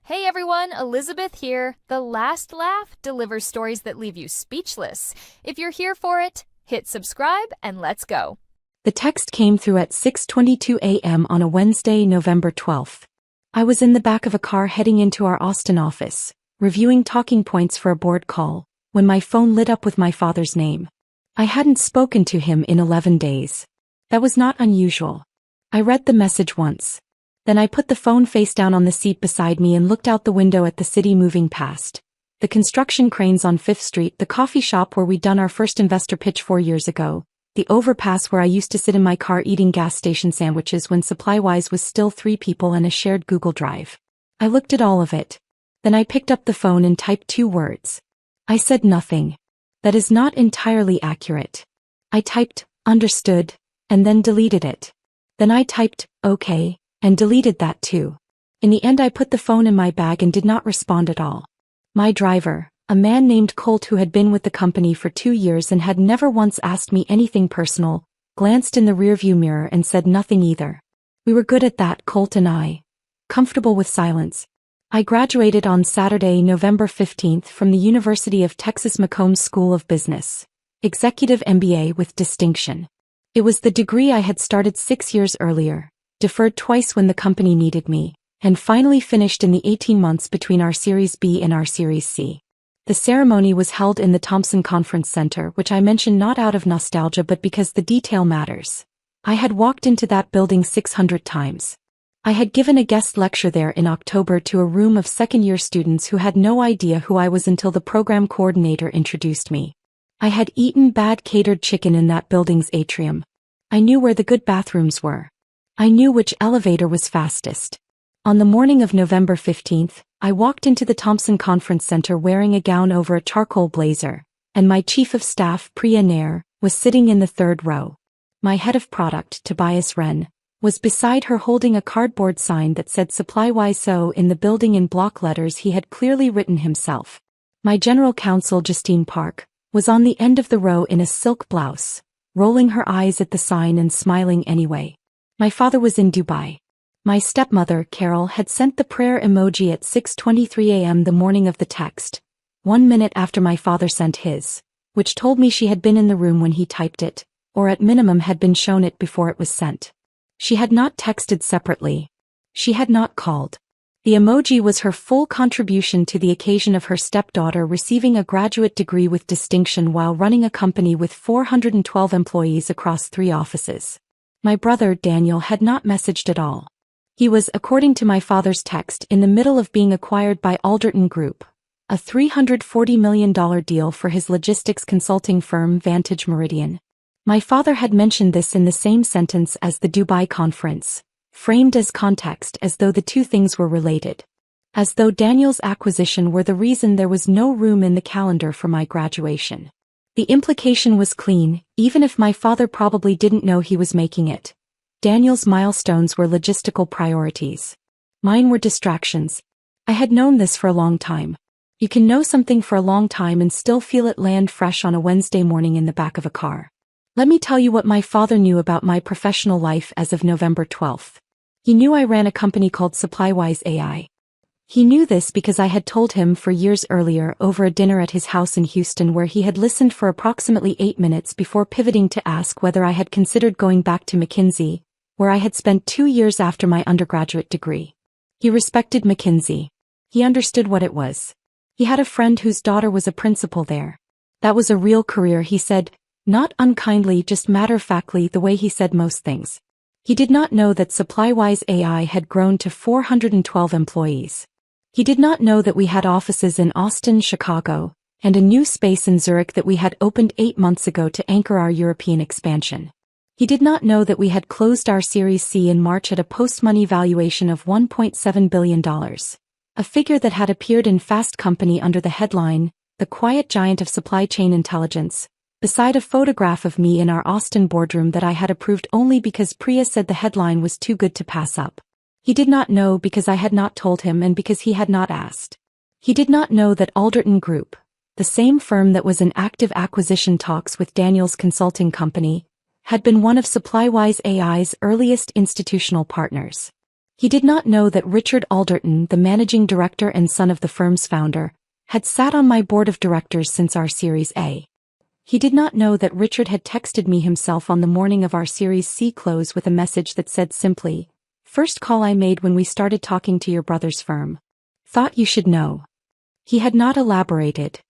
Hey everyone, Elizabeth here. The Last Laugh delivers stories that leave you speechless. If you're here for it, hit subscribe and let's go. The text came through at 6:22 a.m. on a Wednesday, November 12th. I was in the back of a car heading into our Austin office, reviewing talking points for a board call, when my phone lit up with my father's name. I hadn't spoken to him in 11 days. That was not unusual. I read the message once. Then I put the phone face down on the seat beside me and looked out the window at the city moving past. The construction cranes on 5th Street, the coffee shop where we'd done our first investor pitch 4 years ago, the overpass where I used to sit in my car eating gas station sandwiches when SupplyWise was still 3 people and a shared Google Drive. I looked at all of it. Then I picked up the phone and typed 2 words. I said nothing. That is not entirely accurate. I typed, understood, and then deleted it. Then I typed, okay, and deleted that too. In the end I put the phone in my bag and did not respond at all. My driver, a man named Colt who had been with the company for 2 years and had never once asked me anything personal, glanced in the rearview mirror and said nothing either. We were good at that, Colt and I. Comfortable with silence. I graduated on Saturday, November 15th from the University of Texas McCombs School of Business. Executive MBA with distinction. It was the degree I had started 6 years earlier, deferred twice when the company needed me, and finally finished in the 18 months between our Series B and our Series C. The ceremony was held in the Thompson Conference Center, which I mention not out of nostalgia but because the detail matters. I had walked into that building 600 times. I had given a guest lecture there in October to a room of second-year students who had no idea who I was until the program coordinator introduced me. I had eaten bad catered chicken in that building's atrium. I knew where the good bathrooms were. I knew which elevator was fastest. On the morning of November 15th, I walked into the Thompson Conference Center wearing a gown over a charcoal blazer, and my chief of staff, Priya Nair, was sitting in the 3rd row. My head of product, Tobias Wren, was beside her holding a cardboard sign that said SupplyWise so in the building in block letters he had clearly written himself. My general counsel, Justine Park, was on the end of the row in a silk blouse, rolling her eyes at the sign and smiling anyway. My father was in Dubai. My stepmother, Carol, had sent the prayer emoji at 6:23 a.m. the morning of the text, 1 minute after my father sent his, which told me she had been in the room when he typed it, or at minimum had been shown it before it was sent. She had not texted separately. She had not called. The emoji was her full contribution to the occasion of her stepdaughter receiving a graduate degree with distinction while running a company with 412 employees across 3 offices. My brother, Daniel, had not messaged at all. He was, according to my father's text, in the middle of being acquired by Alderton Group, a $340 million deal for his logistics consulting firm Vantage Meridian. My father had mentioned this in the same sentence as the Dubai conference, framed as context as though the 2 things were related. As though Daniel's acquisition were the reason there was no room in the calendar for my graduation. The implication was clean, even if my father probably didn't know he was making it. Daniel's milestones were logistical priorities. Mine were distractions. I had known this for a long time. You can know something for a long time and still feel it land fresh on a Wednesday morning in the back of a car. Let me tell you what my father knew about my professional life as of November 12th. He knew I ran a company called SupplyWise AI. He knew this because I had told him for years earlier over a dinner at his house in Houston where he had listened for approximately 8 minutes before pivoting to ask whether I had considered going back to McKinsey, where I had spent 2 years after my undergraduate degree. He respected McKinsey. He understood what it was. He had a friend whose daughter was a principal there. That was a real career, he said, not unkindly, just matter-of-factly the way he said most things. He did not know that SupplyWise AI had grown to 412 employees. He did not know that we had offices in Austin, Chicago, and a new space in Zurich that we had opened 8 months ago to anchor our European expansion. He did not know that we had closed our Series C in March at a post-money valuation of $1.7 billion, a figure that had appeared in Fast Company under the headline, The Quiet Giant of Supply Chain Intelligence, beside a photograph of me in our Austin boardroom that I had approved only because Priya said the headline was too good to pass up. He did not know because I had not told him and because he had not asked. He did not know that Alderton Group, the same firm that was in active acquisition talks with Daniel's consulting company, had been one of SupplyWise AI's earliest institutional partners. He did not know that Richard Alderton, the managing director and son of the firm's founder, had sat on my board of directors since our Series A. He did not know that Richard had texted me himself on the morning of our Series C close with a message that said simply, "First call I made when we started talking to your brother's firm. Thought you should know." He had not elaborated.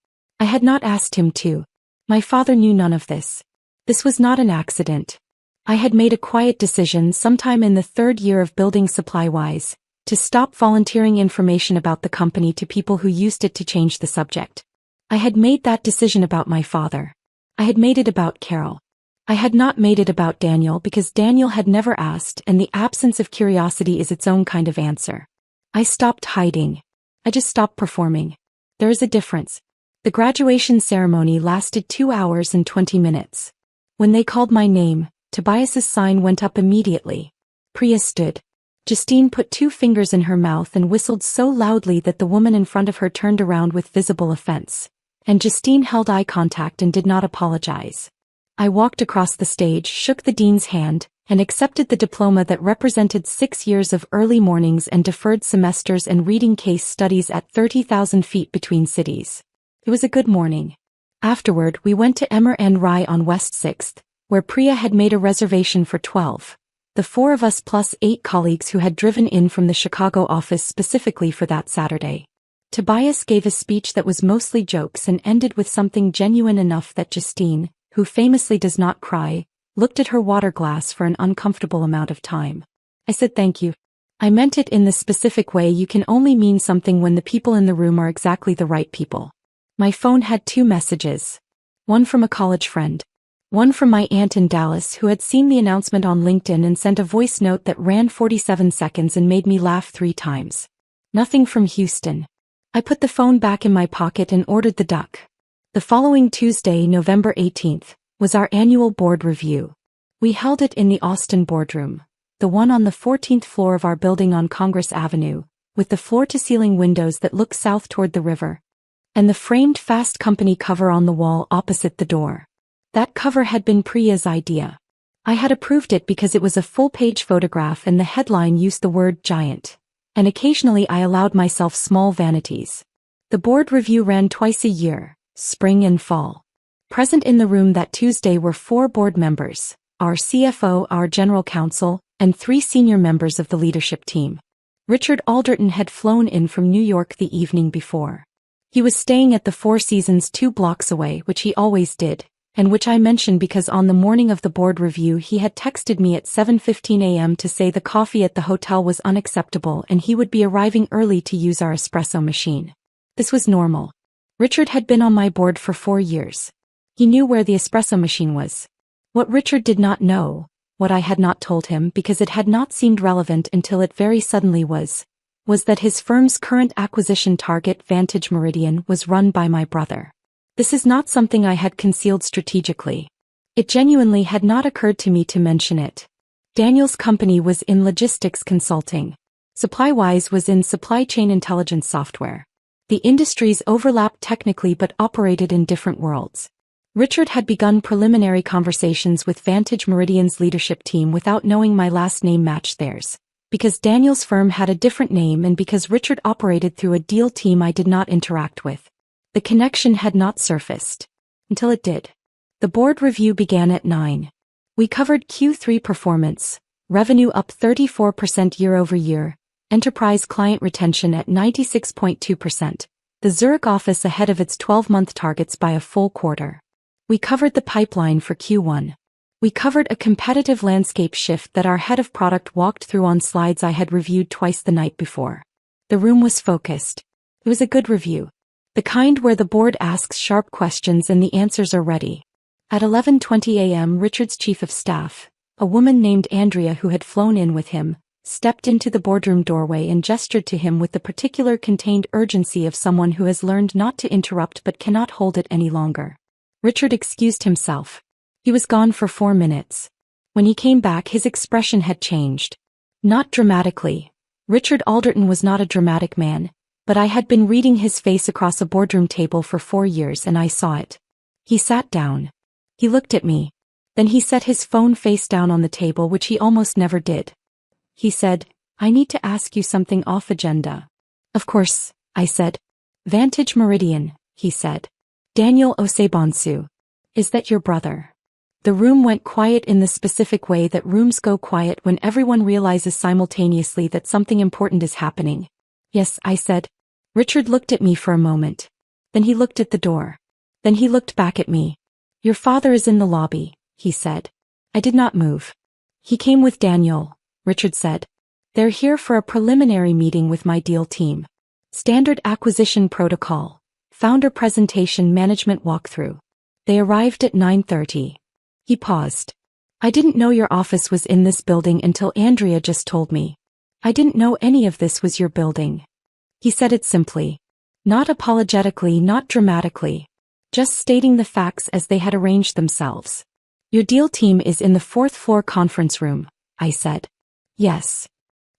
I had not asked him to. My father knew none of this. This was not an accident. I had made a quiet decision sometime in the third year of building SupplyWise, to stop volunteering information about the company to people who used it to change the subject. I had made that decision about my father. I had made it about Carol. I had not made it about Daniel because Daniel had never asked, and the absence of curiosity is its own kind of answer. I stopped hiding. I just stopped performing. There is a difference. The graduation ceremony lasted 2 hours and 20 minutes. When they called my name, Tobias's sign went up immediately. Priya stood. Justine put 2 fingers in her mouth and whistled so loudly that the woman in front of her turned around with visible offense. And Justine held eye contact and did not apologize. I walked across the stage, shook the dean's hand, and accepted the diploma that represented 6 years of early mornings and deferred semesters and reading case studies at 30,000 feet between cities. It was a good morning. Afterward, we went to Emmer and Rye on West 6th, where Priya had made a reservation for 12. The 4 of us plus 8 colleagues who had driven in from the Chicago office specifically for that Saturday. Tobias gave a speech that was mostly jokes and ended with something genuine enough that Justine, who famously does not cry, looked at her water glass for an uncomfortable amount of time. I said thank you. I meant it in the specific way you can only mean something when the people in the room are exactly the right people. My phone had 2 messages. One from a college friend. One from my aunt in Dallas who had seen the announcement on LinkedIn and sent a voice note that ran 47 seconds and made me laugh 3 times. Nothing from Houston. I put the phone back in my pocket and ordered the duck. The following Tuesday, November 18th, was our annual board review. We held it in the Austin boardroom, the one on the 14th floor of our building on Congress Avenue, with the floor-to-ceiling windows that look south toward the river, and the framed Fast Company cover on the wall opposite the door. That cover had been Priya's idea. I had approved it because it was a full-page photograph and the headline used the word giant, and occasionally I allowed myself small vanities. The board review ran twice a year, spring and fall. Present in the room that Tuesday were 4 board members, our CFO, our general counsel, and 3 senior members of the leadership team. Richard Alderton had flown in from New York the evening before. He was staying at the Four Seasons 2 blocks away, which he always did, and which I mentioned because on the morning of the board review he had texted me at 7:15 a.m. to say the coffee at the hotel was unacceptable and he would be arriving early to use our espresso machine. This was normal. Richard had been on my board for 4 years. He knew where the espresso machine was. What Richard did not know, what I had not told him because it had not seemed relevant until it very suddenly was that his firm's current acquisition target, Vantage Meridian, was run by my brother. This is not something I had concealed strategically. It genuinely had not occurred to me to mention it. Daniel's company was in logistics consulting. SupplyWise was in supply chain intelligence software. The industries overlapped technically but operated in different worlds. Richard had begun preliminary conversations with Vantage Meridian's leadership team without knowing my last name matched theirs, because Daniel's firm had a different name and because Richard operated through a deal team I did not interact with. The connection had not surfaced. Until it did. The board review began at 9. We covered Q3 performance, revenue up 34% year-over-year, enterprise client retention at 96.2%, the Zurich office ahead of its 12-month targets by a full quarter. We covered the pipeline for Q1. We covered a competitive landscape shift that our head of product walked through on slides I had reviewed twice the night before. The room was focused. It was a good review. The kind where the board asks sharp questions and the answers are ready. At 11:20 a.m. Richard's chief of staff, a woman named Andrea who had flown in with him, stepped into the boardroom doorway and gestured to him with the particular contained urgency of someone who has learned not to interrupt but cannot hold it any longer. Richard excused himself. He was gone for 4 minutes. When he came back his expression had changed. Not dramatically. Richard Alderton was not a dramatic man, but I had been reading his face across a boardroom table for 4 years and I saw it. He sat down. He looked at me. Then he set his phone face down on the table, which he almost never did. He said, I need to ask you something off agenda. Of course, I said. Vantage Meridian, he said. Daniel Osebonsu. Is that your brother? The room went quiet in the specific way that rooms go quiet when everyone realizes simultaneously that something important is happening. Yes, I said. Richard looked at me for a moment. Then he looked at the door. Then he looked back at me. Your father is in the lobby, he said. I did not move. He came with Daniel, Richard said. They're here for a preliminary meeting with my deal team. Standard acquisition protocol. Founder presentation management walkthrough. They arrived at 9:30. He paused. I didn't know your office was in this building until Andrea just told me. I didn't know any of this was your building. He said it simply. Not apologetically, not dramatically. Just stating the facts as they had arranged themselves. Your deal team is in the 4th floor conference room, I said. Yes.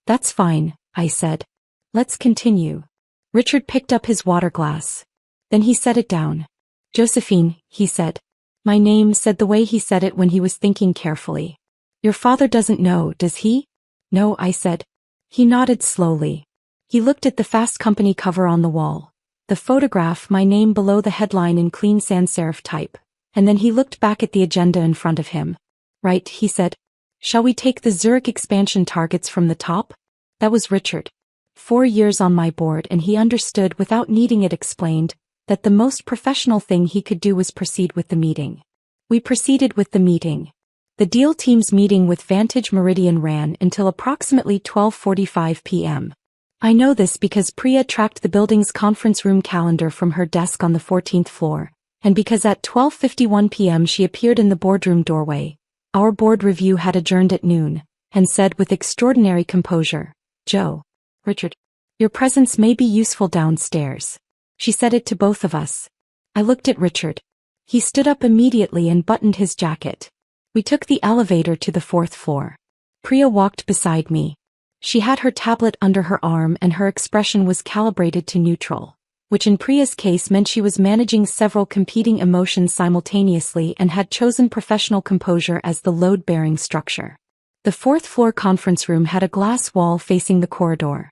That's fine, I said. Let's continue. Richard picked up his water glass. Then he set it down. Josephine, he said. My name, said the way he said it when he was thinking carefully. Your father doesn't know, does he? No, I said. He nodded slowly. He looked at the Fast Company cover on the wall. The photograph, my name below the headline in clean sans serif type. And then he looked back at the agenda in front of him. Right, he said. Shall we take the Zurich expansion targets from the top? That was Richard. 4 years on my board, and he understood without needing it explained that the most professional thing he could do was proceed with the meeting. We proceeded with the meeting. The deal team's meeting with Vantage Meridian ran until approximately 12:45 p.m. I know this because Priya tracked the building's conference room calendar from her desk on the 14th floor, and because at 12:51 p.m. she appeared in the boardroom doorway. Our board review had adjourned at noon, and said with extraordinary composure, Joe. Richard. Your presence may be useful downstairs. She said it to both of us. I looked at Richard. He stood up immediately and buttoned his jacket. We took the elevator to the 4th floor. Priya walked beside me. She had her tablet under her arm and her expression was calibrated to neutral, which in Priya's case meant she was managing several competing emotions simultaneously and had chosen professional composure as the load-bearing structure. The 4th floor conference room had a glass wall facing the corridor.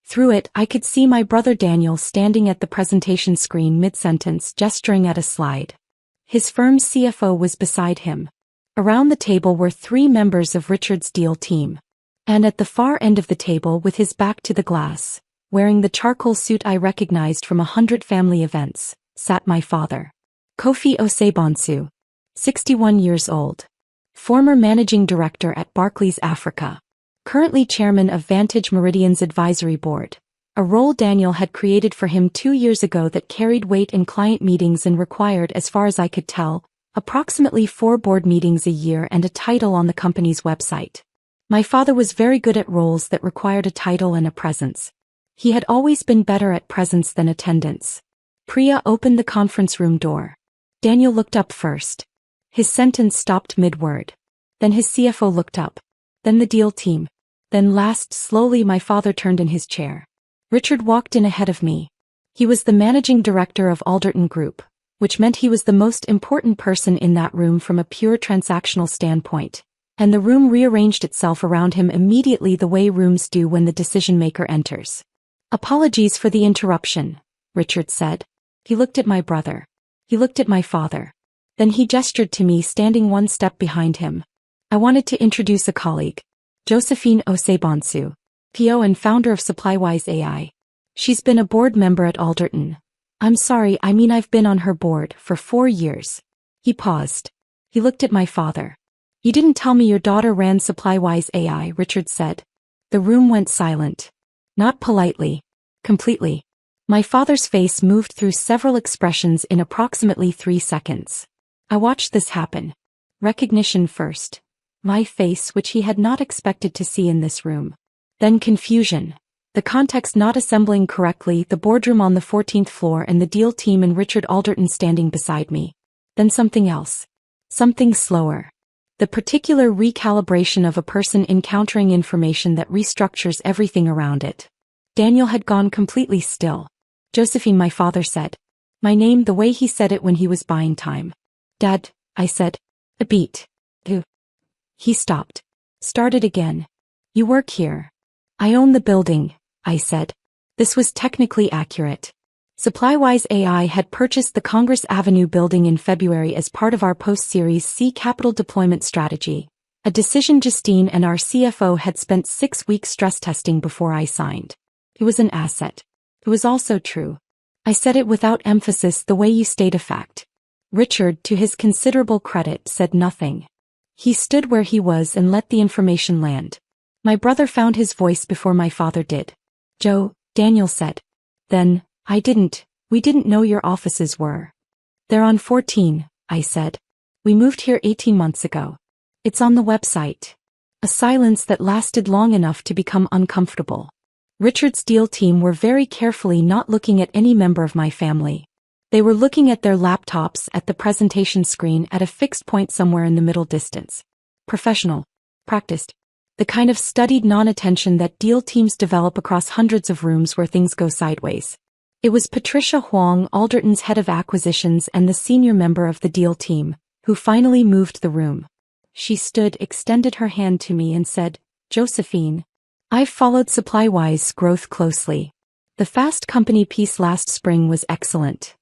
Through it, I could see my brother Daniel standing at the presentation screen mid-sentence, gesturing at a slide. His firm's CFO was beside him. Around the table were 3 members of Richard's deal team. And at the far end of the table, with his back to the glass, wearing the charcoal suit I recognized from 100 family events, sat my father. Kofi Osebonsu. 61 years old. Former managing director at Barclays Africa. Currently chairman of Vantage Meridian's advisory board, a role Daniel had created for him 2 years ago that carried weight in client meetings and required, as far as I could tell, approximately 4 board meetings a year and a title on the company's website. My father was very good at roles that required a title and a presence. He had always been better at presence than attendance. Priya opened the conference room door. Daniel looked up first. His sentence stopped mid-word. Then his CFO looked up. Then the deal team. Then last, slowly my father turned in his chair. Richard walked in ahead of me. He was the managing director of Alderton Group, which meant he was the most important person in that room from a pure transactional standpoint. And the room rearranged itself around him immediately the way rooms do when the decision-maker enters. Apologies for the interruption, Richard said. He looked at my brother. He looked at my father. Then he gestured to me, standing 1 step behind him. I wanted to introduce a colleague. Josephine Osebonsu, PO and founder of SupplyWise AI. She's been a board member at Alderton. I'm sorry, I mean I've been on her board for 4 years. He paused. He looked at my father. You didn't tell me your daughter ran SupplyWise AI, Richard said. The room went silent. Not politely. Completely. My father's face moved through several expressions in approximately 3 seconds. I watched this happen. Recognition first. My face, which he had not expected to see in this room. Then confusion. The context not assembling correctly, the boardroom on the 14th floor and the deal team and Richard Alderton standing beside me. Then something else. Something slower. The particular recalibration of a person encountering information that restructures everything around it. Daniel had gone completely still. Josephine, my father said. My name the way he said it when he was buying time. Dad, I said. A beat. He stopped. Started again. You work here. I own the building, I said. This was technically accurate. Supply-Wise AI had purchased the Congress Avenue building in February as part of our post-Series C capital deployment strategy, a decision Justine and our CFO had spent 6 weeks stress testing before I signed. It was an asset. It was also true. I said it without emphasis, the way you state a fact. Richard, to his considerable credit, said nothing. He stood where he was and let the information land. My brother found his voice before my father did. Joe, Daniel said. Then, we didn't know your offices were. They're on 14, I said. We moved here 18 months ago. It's on the website. A silence that lasted long enough to become uncomfortable. Richard's deal team were very carefully not looking at any member of my family. They were looking at their laptops at the presentation screen at a fixed point somewhere in the middle distance. Professional. Practiced. The kind of studied non-attention that deal teams develop across hundreds of rooms where things go sideways. It was Patricia Huang, Alderton's head of acquisitions and the senior member of the deal team, who finally moved the room. She stood, extended her hand to me and said, Josephine, I've followed Supply-Wise growth closely. The Fast Company piece last spring was excellent.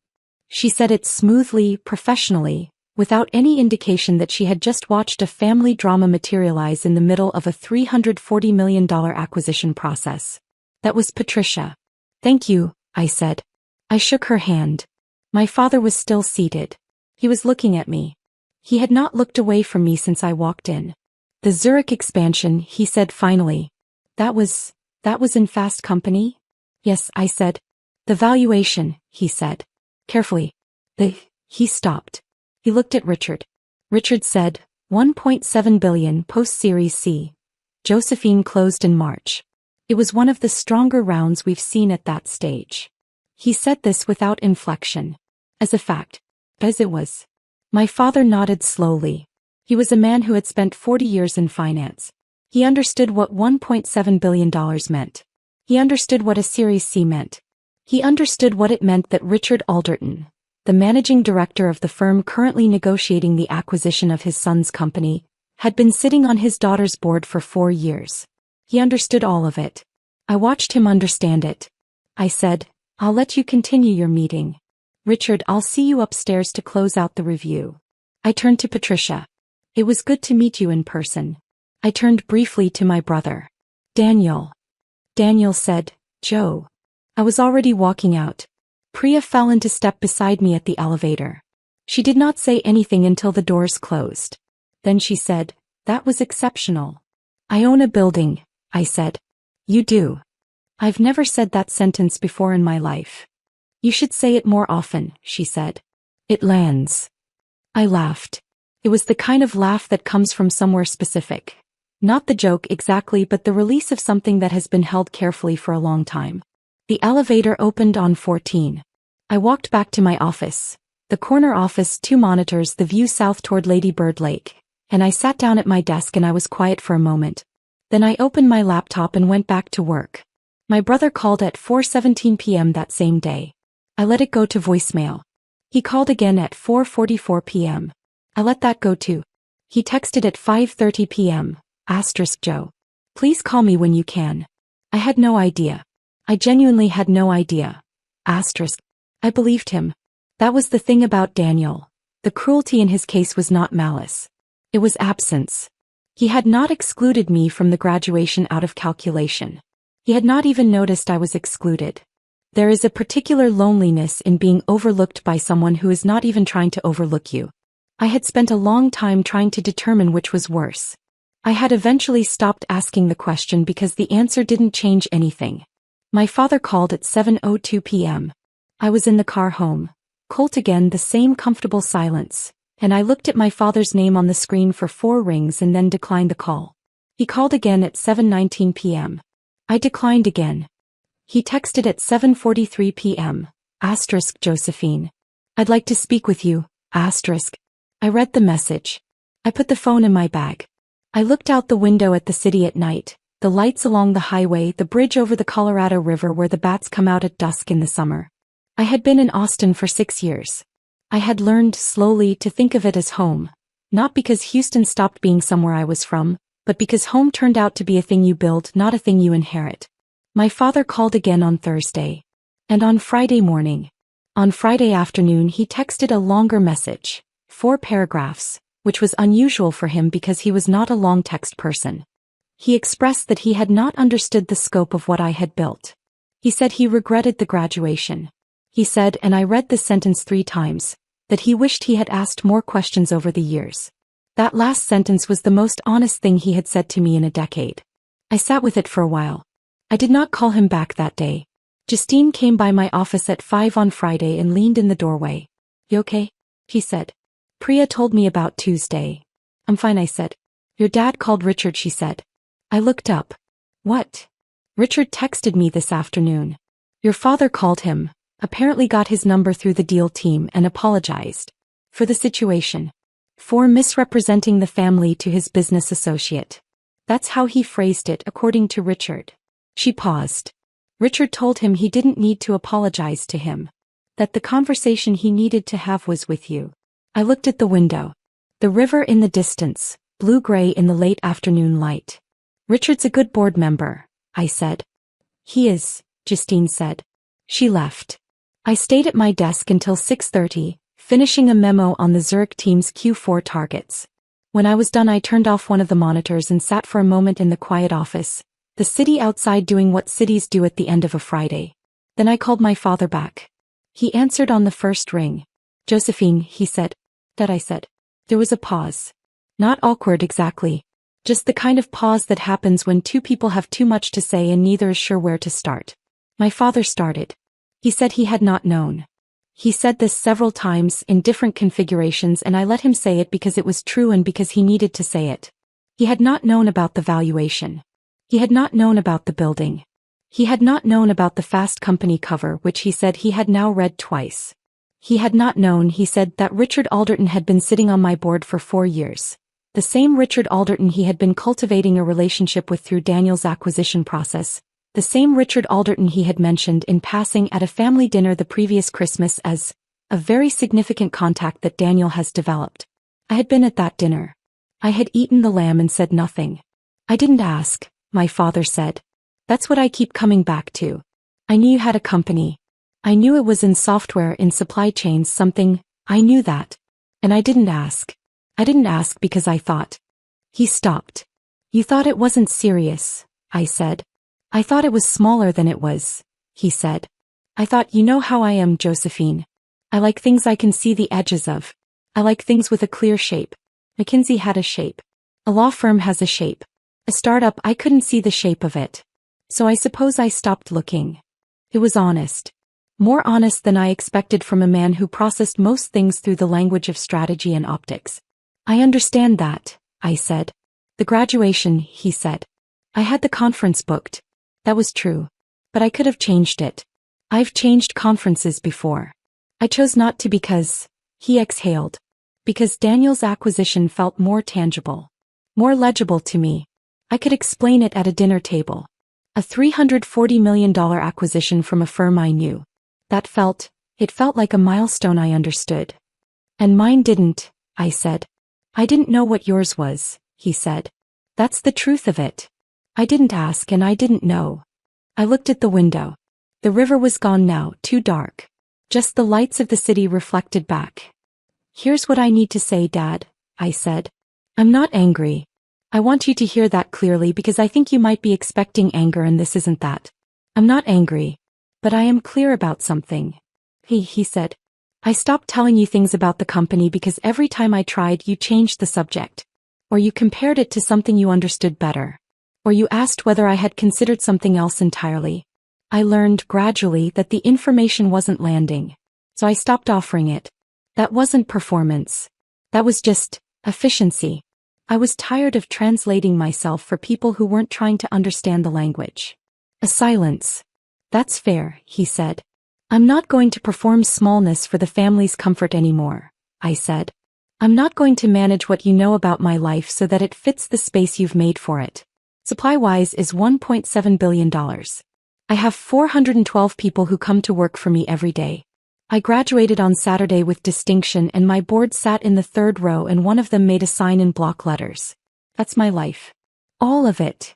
She said it smoothly, professionally, without any indication that she had just watched a family drama materialize in the middle of a $340 million acquisition process. That was Patricia. Thank you, I said. I shook her hand. My father was still seated. He was looking at me. He had not looked away from me since I walked in. The Zurich expansion, he said finally. That was in Fast Company? Yes, I said. The valuation, he said. Carefully. He stopped. He looked at Richard. Richard said, 1.7 billion post-Series C. Josephine closed in March. It was one of the stronger rounds we've seen at that stage. He said this without inflection. As a fact. As it was. My father nodded slowly. He was a man who had spent 40 years in finance. He understood what $1.7 billion meant. He understood what a Series C meant. He understood what it meant that Richard Alderton, the managing director of the firm currently negotiating the acquisition of his son's company, had been sitting on his daughter's board for 4 years. He understood all of it. I watched him understand it. I said, I'll let you continue your meeting. Richard, I'll see you upstairs to close out the review. I turned to Patricia. It was good to meet you in person. I turned briefly to my brother. Daniel. Daniel said, Joe. I was already walking out. Priya fell into step beside me at the elevator. She did not say anything until the doors closed. Then she said, that was exceptional. I own a building, I said. You do. I've never said that sentence before in my life. You should say it more often, she said. It lands. I laughed. It was the kind of laugh that comes from somewhere specific. Not the joke exactly, but the release of something that has been held carefully for a long time. The elevator opened on 14. I walked back to my office. The corner office, 2 monitors, the view south toward Lady Bird Lake. And I sat down at my desk and I was quiet for a moment. Then I opened my laptop and went back to work. My brother called at 4:17 p.m. that same day. I let it go to voicemail. He called again at 4:44 p.m. I let that go too. He texted at 5:30 p.m. Joe. Please call me when you can. I had no idea. I genuinely had no idea. I believed him. That was the thing about Daniel. The cruelty in his case was not malice. It was absence. He had not excluded me from the graduation out of calculation. He had not even noticed I was excluded. There is a particular loneliness in being overlooked by someone who is not even trying to overlook you. I had spent a long time trying to determine which was worse. I had eventually stopped asking the question because the answer didn't change anything. My father called at 7:02 p.m. I was in the car home. Colt again, the same comfortable silence, and I looked at my father's name on the screen for 4 rings and then declined the call. He called again at 7:19 p.m. I declined again. He texted at 7:43 p.m. Josephine. I'd like to speak with you. I read the message. I put the phone in my bag. I looked out the window at the city at night, the lights along the highway, the bridge over the Colorado River where the bats come out at dusk in the summer. I had been in Austin for 6 years. I had learned slowly to think of it as home, not because Houston stopped being somewhere I was from, but because home turned out to be a thing you build, not a thing you inherit. My father called again on Thursday. And on Friday morning. On Friday afternoon he texted a longer message, 4 paragraphs, which was unusual for him because he was not a long text person. He expressed that he had not understood the scope of what I had built. He said he regretted the graduation. He said, and I read this sentence 3 times, that he wished he had asked more questions over the years. That last sentence was the most honest thing he had said to me in a decade. I sat with it for a while. I did not call him back that day. Justine came by my office at 5 on Friday and leaned in the doorway. You okay? She said. Priya told me about Tuesday. I'm fine, I said. Your dad called Richard, she said. I looked up. What? Richard texted me this afternoon. Your father called him, apparently got his number through the deal team and apologized. For the situation. For misrepresenting the family to his business associate. That's how he phrased it according to Richard. She paused. Richard told him he didn't need to apologize to him. That the conversation he needed to have was with you. I looked at the window. The river in the distance, blue-gray in the late afternoon light. Richard's a good board member, I said. He is, Justine said. She left. I stayed at my desk until 6:30, finishing a memo on the Zurich team's Q4 targets. When I was done I turned off one of the monitors and sat for a moment in the quiet office. The city outside doing what cities do at the end of a Friday. Then I called my father back. He answered on the first ring. Josephine, he said. Dad, I said. There was a pause. Not awkward exactly. Just the kind of pause that happens when 2 people have too much to say and neither is sure where to start. My father started. He said he had not known. He said this several times in different configurations and I let him say it because it was true and because he needed to say it. He had not known about the valuation. He had not known about the building. He had not known about the Fast Company cover, which he said he had now read twice. He had not known, he said, that Richard Alderton had been sitting on my board for 4 years. The same Richard Alderton he had been cultivating a relationship with through Daniel's acquisition process. The same Richard Alderton he had mentioned in passing at a family dinner the previous Christmas as a very significant contact that Daniel has developed. I had been at that dinner. I had eaten the lamb and said nothing. I didn't ask. My father said. That's what I keep coming back to. I knew you had a company. I knew it was in software, in supply chains, something. I knew that. And I didn't ask. I didn't ask because I thought. He stopped. You thought it wasn't serious, I said. I thought it was smaller than it was, he said. I thought, you know how I am, Josephine. I like things I can see the edges of. I like things with a clear shape. McKinsey had a shape. A law firm has a shape. A startup, I couldn't see the shape of it. So I suppose I stopped looking. It was honest. More honest than I expected from a man who processed most things through the language of strategy and optics. I understand that, I said. The graduation, he said. I had the conference booked. That was true. But I could have changed it. I've changed conferences before. I chose not to because, he exhaled. Because Daniel's acquisition felt more tangible. More legible to me. I could explain it at a dinner table. A $340 million acquisition from a firm I knew. It felt like a milestone I understood. And mine didn't, I said. I didn't know what yours was, he said. That's the truth of it. I didn't ask and I didn't know. I looked at the window. The river was gone now, too dark. Just the lights of the city reflected back. Here's what I need to say, Dad, I said. I'm not angry. I want you to hear that clearly because I think you might be expecting anger and this isn't that. I'm not angry. But I am clear about something. He said. I stopped telling you things about the company because every time I tried you changed the subject. Or you compared it to something you understood better. Or you asked whether I had considered something else entirely. I learned gradually that the information wasn't landing. So I stopped offering it. That wasn't performance. That was just efficiency. I was tired of translating myself for people who weren't trying to understand the language. A silence. That's fair, he said. I'm not going to perform smallness for the family's comfort anymore, I said. I'm not going to manage what you know about my life so that it fits the space you've made for it. Supply-wise is $1.7 billion. I have 412 people who come to work for me every day. I graduated on Saturday with distinction and my board sat in the third row and one of them made a sign in block letters. That's my life. All of it.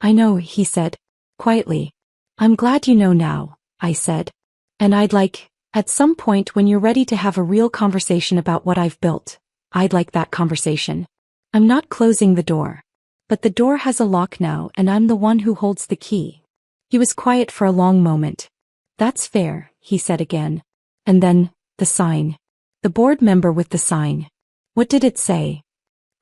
I know, he said, quietly. I'm glad you know now, I said. And at some point when you're ready to have a real conversation about what I've built, I'd like that conversation. I'm not closing the door. But the door has a lock now and I'm the one who holds the key. He was quiet for a long moment. That's fair, he said again. And then, the sign. The board member with the sign. What did it say?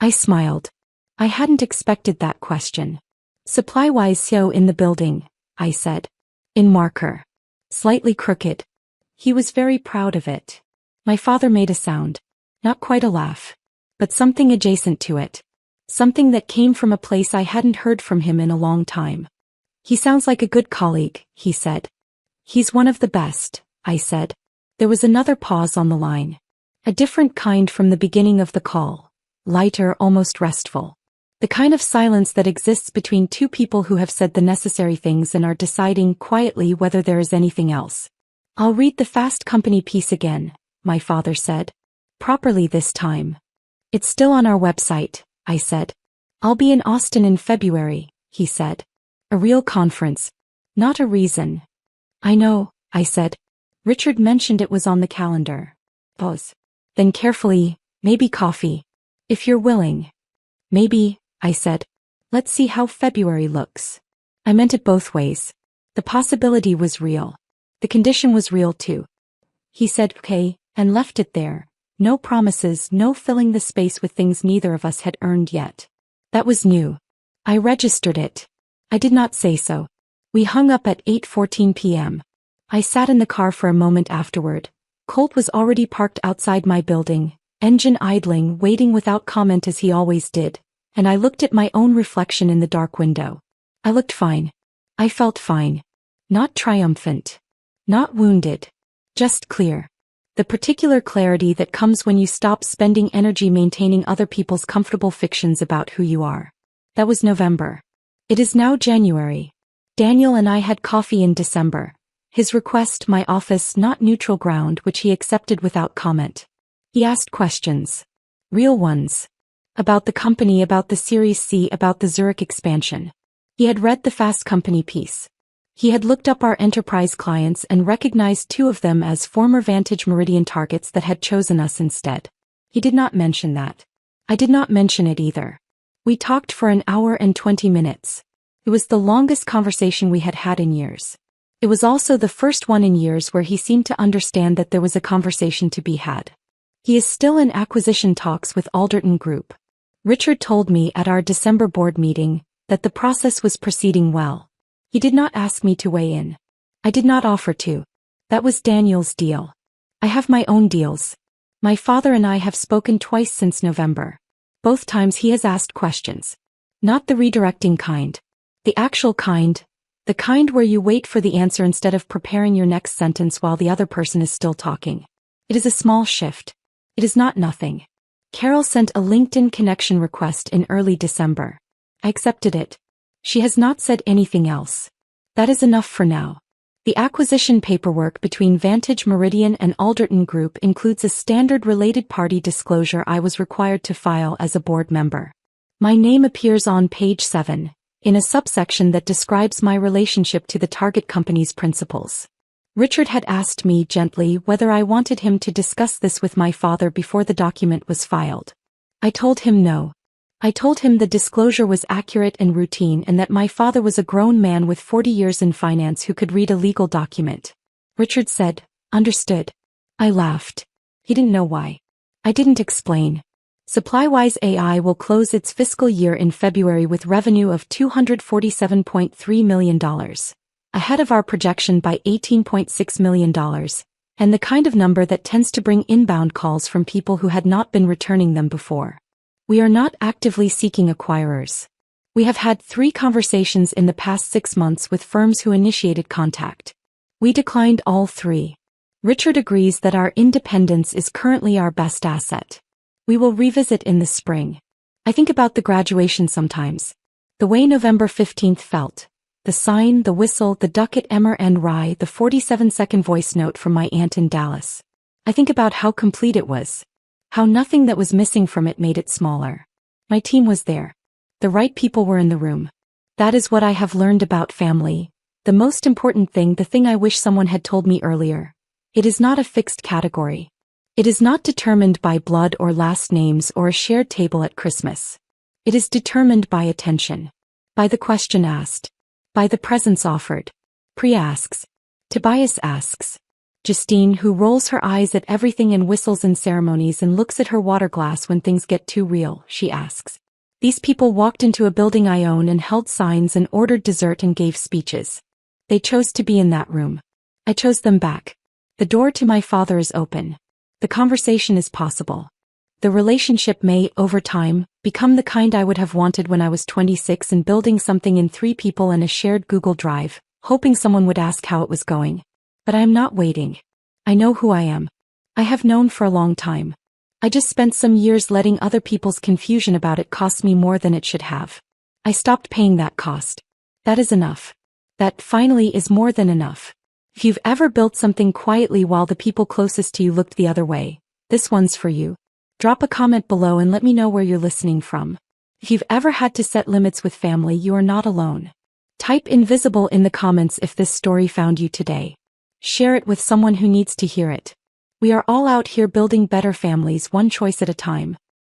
I smiled. I hadn't expected that question. Supply-wise so in the building, I said. In marker. Slightly crooked. He was very proud of it. My father made a sound. Not quite a laugh. But something adjacent to it. Something that came from a place I hadn't heard from him in a long time. He sounds like a good colleague, he said. He's one of the best, I said. There was another pause on the line. A different kind from the beginning of the call. Lighter, almost restful. The kind of silence that exists between two people who have said the necessary things and are deciding quietly whether there is anything else. I'll read the Fast Company piece again, my father said. Properly this time. It's still on our website, I said. I'll be in Austin in February, he said. A real conference. Not a reason. I know, I said. Richard mentioned it was on the calendar. Pause. Then carefully, maybe coffee. If you're willing. Maybe, I said. Let's see how February looks. I meant it both ways. The possibility was real. The condition was real too. He said okay, and left it there. No promises, no filling the space with things neither of us had earned yet. That was new. I registered it. I did not say so. We hung up at 8:14 p.m. I sat in the car for a moment afterward. Colt was already parked outside my building, engine idling, waiting without comment as he always did, and I looked at my own reflection in the dark window. I looked fine. I felt fine. Not triumphant. Not wounded. Just clear. The particular clarity that comes when you stop spending energy maintaining other people's comfortable fictions about who you are. That was November. It is now January. Daniel and I had coffee in December. His request, my office, not neutral ground, which he accepted without comment. He asked questions. Real ones. About the company, about the Series C, about the Zurich expansion. He had read the Fast Company piece. He had looked up our enterprise clients and recognized two of them as former Vantage Meridian targets that had chosen us instead. He did not mention that. I did not mention it either. We talked for an hour and 20 minutes. It was the longest conversation we had had in years. It was also the first one in years where he seemed to understand that there was a conversation to be had. He is still in acquisition talks with Alderton Group. Richard told me at our December board meeting that the process was proceeding well. He did not ask me to weigh in. I did not offer to. That was Daniel's deal. I have my own deals. My father and I have spoken twice since November. Both times he has asked questions. Not the redirecting kind. The actual kind. The kind where you wait for the answer instead of preparing your next sentence while the other person is still talking. It is a small shift. It is not nothing. Carol sent a LinkedIn connection request in early December. I accepted it. She has not said anything else. That is enough for now. The acquisition paperwork between Vantage Meridian and Alderton Group includes a standard related party disclosure I was required to file as a board member. My name appears on page 7, in a subsection that describes my relationship to the target company's principals. Richard had asked me gently whether I wanted him to discuss this with my father before the document was filed. I told him no. I told him the disclosure was accurate and routine and that my father was a grown man with 40 years in finance who could read a legal document. Richard said, "Understood." I laughed. He didn't know why. I didn't explain. Supply-wise AI will close its fiscal year in February with revenue of $247.3 million, ahead of our projection by $18.6 million, and the kind of number that tends to bring inbound calls from people who had not been returning them before. We are not actively seeking acquirers. We have had 3 conversations in the past 6 months with firms who initiated contact. We declined all 3. Richard agrees that our independence is currently our best asset. We will revisit in the spring. I think about the graduation sometimes. The way November 15th felt. The sign, the whistle, the ducat Emmer and Rye, the 47-second voice note from my aunt in Dallas. I think about how complete it was. How nothing that was missing from it made it smaller. My team was there. The right people were in the room. That is what I have learned about family. The most important thing, the thing I wish someone had told me earlier. It is not a fixed category. It is not determined by blood or last names or a shared table at Christmas. It is determined by attention. By the question asked. By the presents offered. Priya asks. Tobias asks. Justine, who rolls her eyes at everything and whistles in ceremonies and looks at her water glass when things get too real, she asks. These people walked into a building I own and held signs and ordered dessert and gave speeches. They chose to be in that room. I chose them back. The door to my father is open. The conversation is possible. The relationship may, over time, become the kind I would have wanted when I was 26 and building something in 3 people and a shared Google Drive, hoping someone would ask how it was going. But I am not waiting. I know who I am. I have known for a long time. I just spent some years letting other people's confusion about it cost me more than it should have. I stopped paying that cost. That is enough. That, finally, is more than enough. If you've ever built something quietly while the people closest to you looked the other way, this one's for you. Drop a comment below and let me know where you're listening from. If you've ever had to set limits with family, you are not alone. Type invisible in the comments if this story found you today. Share it with someone who needs to hear it. We are all out here building better families, one choice at a time.